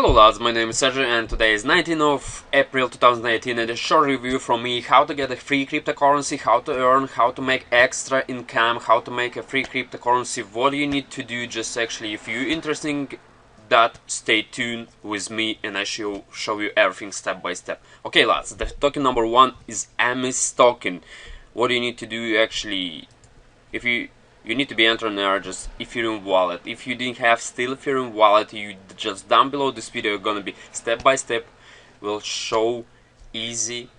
Hello lads, my name is Sergio and today is 19th of April 2018 and a short review from me how to get a free cryptocurrency, how to earn, how to make extra income, how to make a free cryptocurrency, what you need to do. Just actually, if you're interested in that, stay tuned with me and I show you everything step by step. Okay lads, the token number one is Amis token. What do you need to do actually? If you need to be entering there just Ethereum wallet. If you didn't have still Ethereum wallet, you just down below this video gonna be step by step will show easy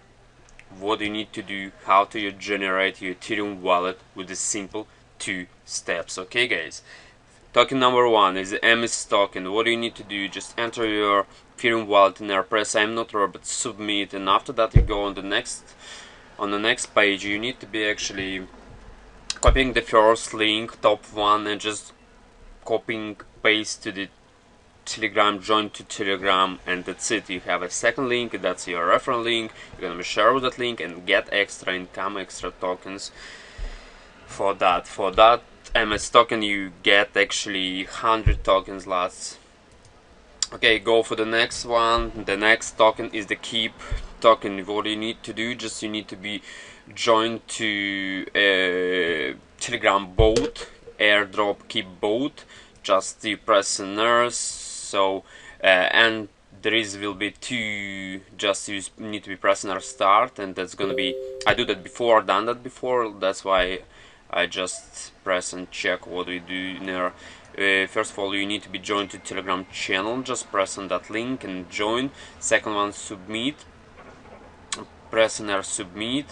what you need to do, how to generate your Ethereum wallet with the simple 2 steps. Okay guys, token number one is the Amis token. What do you need to do? Just enter your Ethereum wallet in there, press I'm not robot, submit, and after that you go on the next page. You need to be actually copying the first link, top one, and just copying paste to the Telegram, join to Telegram, and that's it. You have a second link, that's your referral link. You're gonna be share with that link and get extra income, extra tokens for that. For that MS token you get actually 100 tokens lads. Okay, go for the next one. The next token is the Keep token. What you need to do, just you need to be joined to a Telegram bot, Airdrop Keep bot. Just you press nurse, so and there will be two. Just you need to be pressing our start, and that's gonna be. I do that before, done that before. That's why I just press and check what we do there. First of all, you need to be joined to Telegram channel. Just press on that link and join. Second one, submit. Press on there, submit.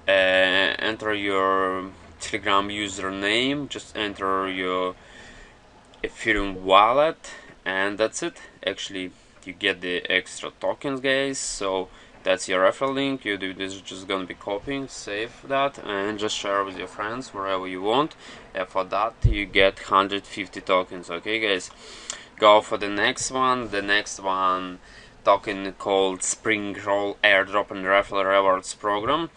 Enter your Telegram username. Just enter your Ethereum wallet, and that's it. Actually, you get the extra tokens, guys. So that's your referral link. You do this, just gonna be copying, save that, and just share with your friends wherever you want. And for that, you get 150 tokens. Okay, guys, go for the next one. The next one token called Spring Roll Airdrop and Referral Rewards Program.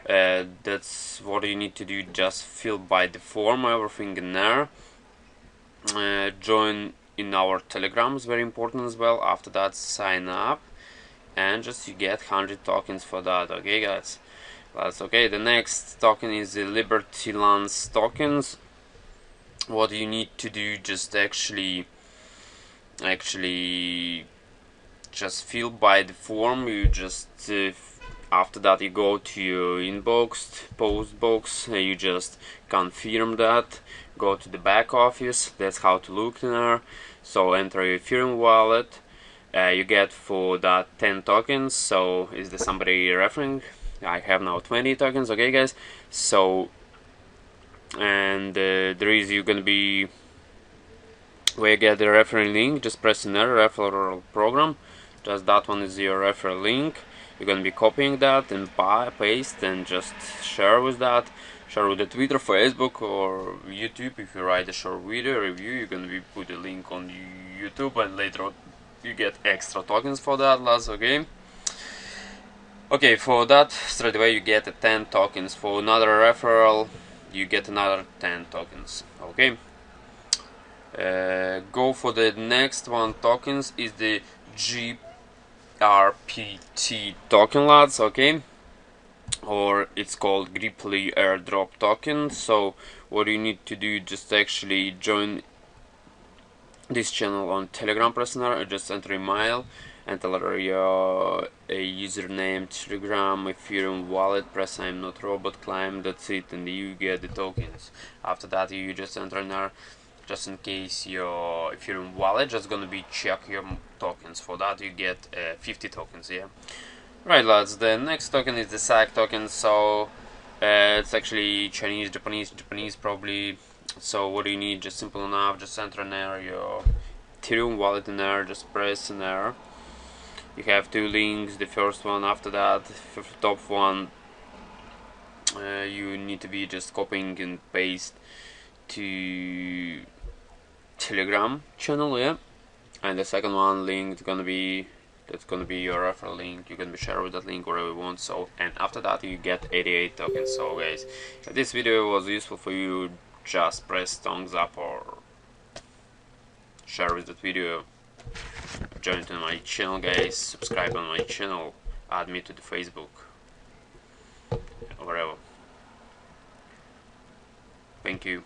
That's what you need to do. Just fill by the form, everything in there. Join in our Telegram is very important as well. After that, sign up. And just you get 100 tokens for that. Okay guys, that's okay. The next token is the Liberty Lance tokens. What you need to do, just actually just fill by the form. You just after that you go to your inbox, post box, you just confirm that, go to the back office. That's how to look in there. So enter your Ethereum wallet. You get for that 10 tokens. So is there somebody referring? I have now 20 tokens. Okay guys, so and there is you're gonna be where you get the referral link. Just press in there, referral program. Just that one is your referral link. You're gonna be copying that and paste and just share with that. Share with the Twitter, Facebook, or YouTube. If you write a short video review, you're gonna be put a link on YouTube, and later on you get extra tokens for that last. Okay, for that straight away you get 10 tokens. For another referral you get another 10 tokens. Okay, go for the next one. Tokens is the GRPT token lads. Okay, or it's called Griply Airdrop token. So what you need to do, just actually join this channel on Telegram, press there, just enter email, enter your username, Telegram, Ethereum wallet, press I'm not robot, climb, that's it, and you get the tokens. After that you just enter in there, just in case your Ethereum wallet just gonna be check your tokens. For that you get 50 tokens. Yeah, right lads, the next token is the SAC token. So it's actually Chinese, Japanese probably. So what do you need? Just simple enough, just enter in there your Ethereum wallet in there, just press in there. You have 2 links. The first one, after that, top one, you need to be just copying and paste to Telegram channel, yeah. And the second one link is gonna be, that's gonna be your referral link. You can be share with that link wherever you want. So, and after that you get 88 tokens. So guys, if this video was useful for you, just press thumbs up or share with that video. join to my channel, guys. Subscribe on my channel. Add me to the Facebook. Whatever. Thank you.